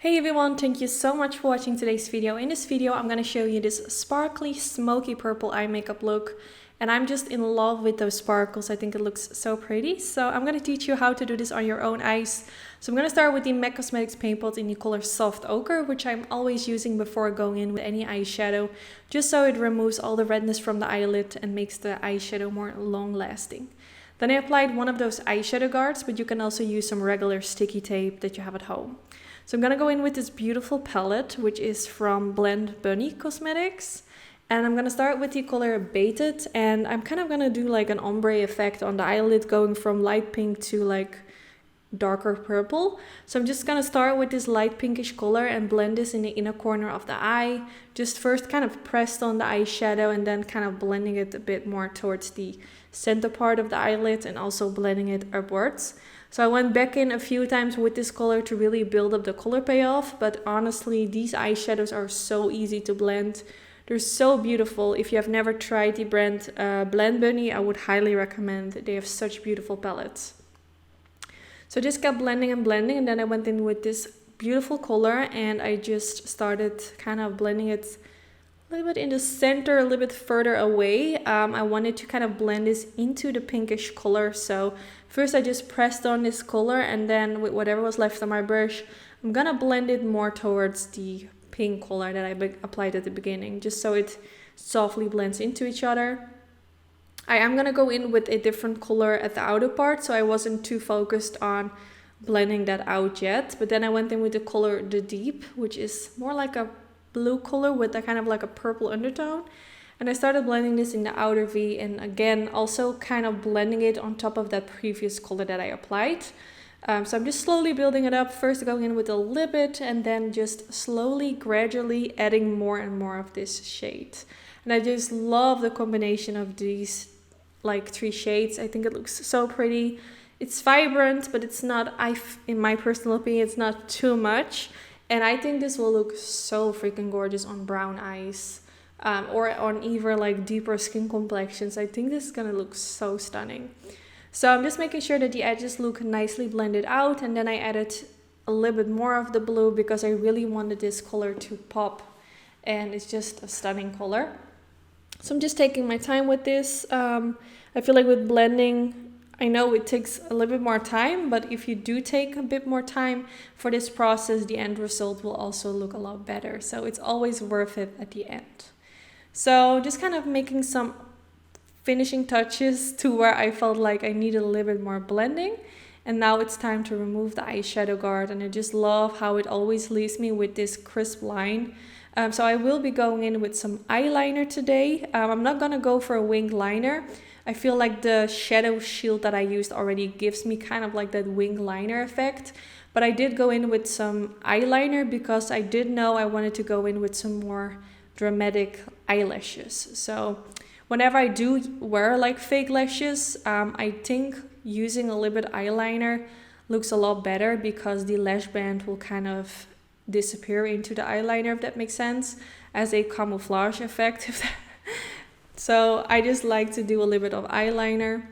Hey everyone, thank you so much for watching today's video. In this video, I'm going to show you this sparkly, smoky purple eye makeup look. And I'm just in love with those sparkles. I think it looks so pretty. So I'm going to teach you how to do this on your own eyes. So I'm going to start with the MAC Cosmetics paint pot in the color Soft Ochre, which I'm always using before going in with any eyeshadow, just so it removes all the redness from the eyelid and makes the eyeshadow more long-lasting. Then I applied one of those eyeshadow guards, but you can also use some regular sticky tape that you have at home. So I'm going to go in with this beautiful palette, which is from Blend Bunny Cosmetics. And I'm going to start with the color Baited. And I'm kind of going to do like an ombre effect on the eyelid, going from light pink to like darker purple. So I'm just going to start with this light pinkish color and blend this in the inner corner of the eye. Just first kind of pressed on the eyeshadow and then kind of blending it a bit more towards the center part of the eyelid and also blending it upwards. So I went back in a few times with this color to really build up the color payoff, but honestly, these eyeshadows are so easy to blend. They're so beautiful. If you have never tried the brand Blend Bunny, I would highly recommend. They have such beautiful palettes. So I just kept blending and blending, and then I went in with this beautiful color, and I just started kind of blending it a little bit in the center, a little bit further away. I wanted to kind of blend this into the pinkish color. So first I just pressed on this color, and then with whatever was left on my brush, I'm gonna blend it more towards the pink color that I applied at the beginning, just so it softly blends into each other. I am gonna go in with a different color at the outer part, so I wasn't too focused on blending that out yet. But then I went in with the color The Deep, which is more like a blue color with a kind of like a purple undertone, and I started blending this in the outer V, and again also kind of blending it on top of that previous color that I applied. So I'm just slowly building it up, first going in with a little bit and then just slowly gradually adding more and more of this shade. And I just love the combination of these like three shades. I think it looks so pretty. It's vibrant, but it's not, in my personal opinion, it's not too much. And I think this will look so freaking gorgeous on brown eyes or on either like deeper skin complexions. I think this is gonna look so stunning. So I'm just making sure that the edges look nicely blended out, and then I added a little bit more of the blue because I really wanted this color to pop, and it's just a stunning color. So I'm just taking my time with this. I feel like with blending, I know it takes a little bit more time, but if you do take a bit more time for this process, the end result will also look a lot better. So it's always worth it at the end. So just kind of making some finishing touches to where I felt like I needed a little bit more blending. And now it's time to remove the eyeshadow guard. And I just love how it always leaves me with this crisp line. So I will be going in with some eyeliner today. I'm not gonna go for a winged liner. I feel like the shadow shield that I used already gives me kind of like that wing liner effect. But I did go in with some eyeliner because I did know I wanted to go in with some more dramatic eyelashes. So whenever I do wear like fake lashes, I think using a little bit eyeliner looks a lot better because the lash band will kind of disappear into the eyeliner, if that makes sense, as a camouflage effect. So I just like to do a little bit of eyeliner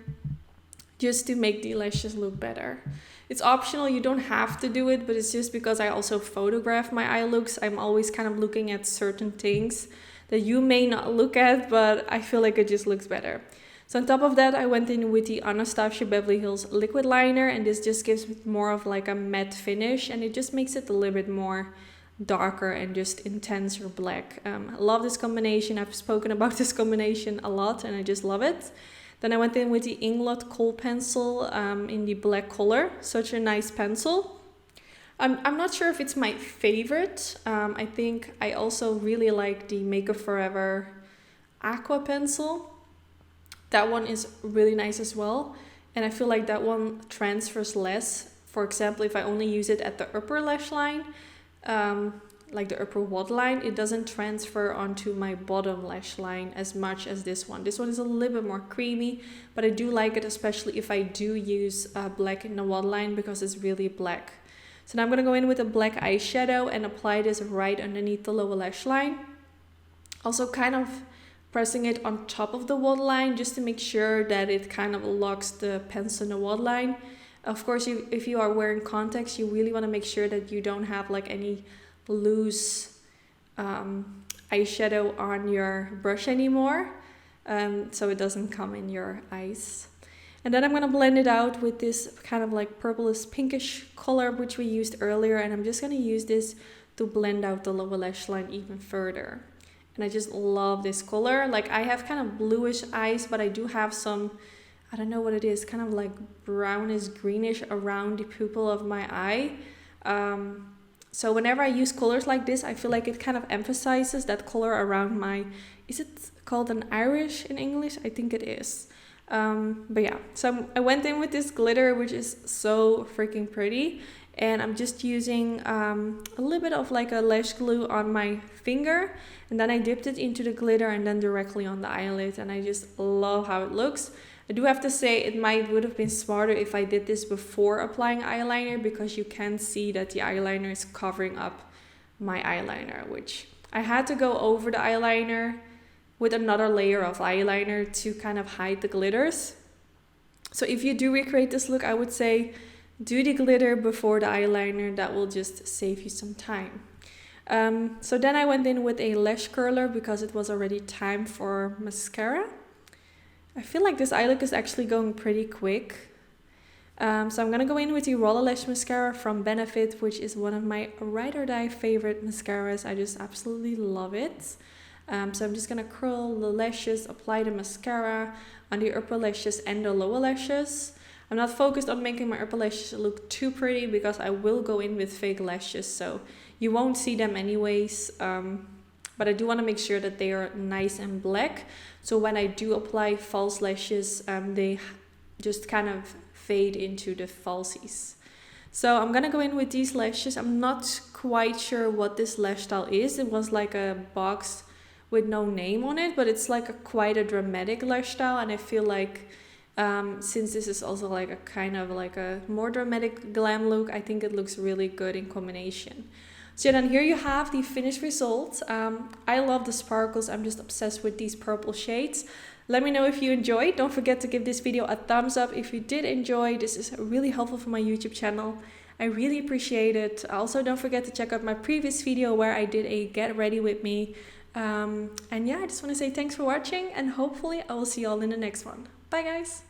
just to make the lashes look better. It's optional, you don't have to do it, but it's just because I also photograph my eye looks. I'm always kind of looking at certain things that you may not look at, but I feel like it just looks better. So on top of that, I went in with the Anastasia Beverly Hills Liquid Liner, and this just gives more of like a matte finish, and it just makes it a little bit more darker and just intenser black. I love this combination. I've spoken about this combination a lot and I just love it. Then I went in with the Inglot Kohl pencil in the black color. Such a nice pencil. I'm not sure if it's my favorite. I think I also really like the Makeup Forever Aqua pencil. That one is really nice as well. And I feel like that one transfers less. For example, if I only use it at the upper lash line, like the upper waterline, it doesn't transfer onto my bottom lash line as much as this one. This one is a little bit more creamy, but I do like it, especially if I do use black in the waterline because it's really black. So now I'm gonna go in with a black eyeshadow and apply this right underneath the lower lash line. Also kind of pressing it on top of the waterline just to make sure that it kind of locks the pencil in the waterline. Of course, if you are wearing contacts, you really want to make sure that you don't have like any loose eyeshadow on your brush anymore, so it doesn't come in your eyes. And then I'm going to blend it out with this kind of like purplish pinkish color which we used earlier, and I'm just going to use this to blend out the lower lash line even further. And I just love this color. Like, I have kind of bluish eyes, but I do have some, I don't know what it is, kind of like brownish greenish around the pupil of my eye. So whenever I use colors like this, I feel like it kind of emphasizes that color around my, is it called an iris in English? I think it is. But yeah, so I went in with this glitter, which is so freaking pretty. And I'm just using a little bit of like a lash glue on my finger. And then I dipped it into the glitter and then directly on the eyelid. And I just love how it looks. I do have to say it would have been smarter if I did this before applying eyeliner, because you can see that the eyeliner is covering up my eyeliner, which I had to go over the eyeliner with another layer of eyeliner to kind of hide the glitters. So if you do recreate this look, I would say do the glitter before the eyeliner. That will just save you some time. So then I went in with a lash curler because it was already time for mascara. I feel like this eye look is actually going pretty quick. So I'm gonna go in with the Roller Lash Mascara from Benefit, which is one of my ride or die favorite mascaras. I just absolutely love it. So I'm just gonna curl the lashes, apply the mascara on the upper lashes and the lower lashes. I'm not focused on making my upper lashes look too pretty because I will go in with fake lashes, so you won't see them anyways. But I do want to make sure that they are nice and black. So when I do apply false lashes, they just kind of fade into the falsies. So I'm gonna go in with these lashes. I'm not quite sure what this lash style is. It was like a box with no name on it, but it's like quite a dramatic lash style, and I feel like since this is also like a kind of like a more dramatic glam look, I think it looks really good in combination. So then here you have the finished result. I love the sparkles. I'm just obsessed with these purple shades. Let me know if you enjoyed. Don't forget to give this video a thumbs up if you did enjoy. This is really helpful for my YouTube channel. I really appreciate it. Also, don't forget to check out my previous video where I did a get ready with me. And yeah, I just want to say thanks for watching, and hopefully I will see you all in the next one. Bye guys!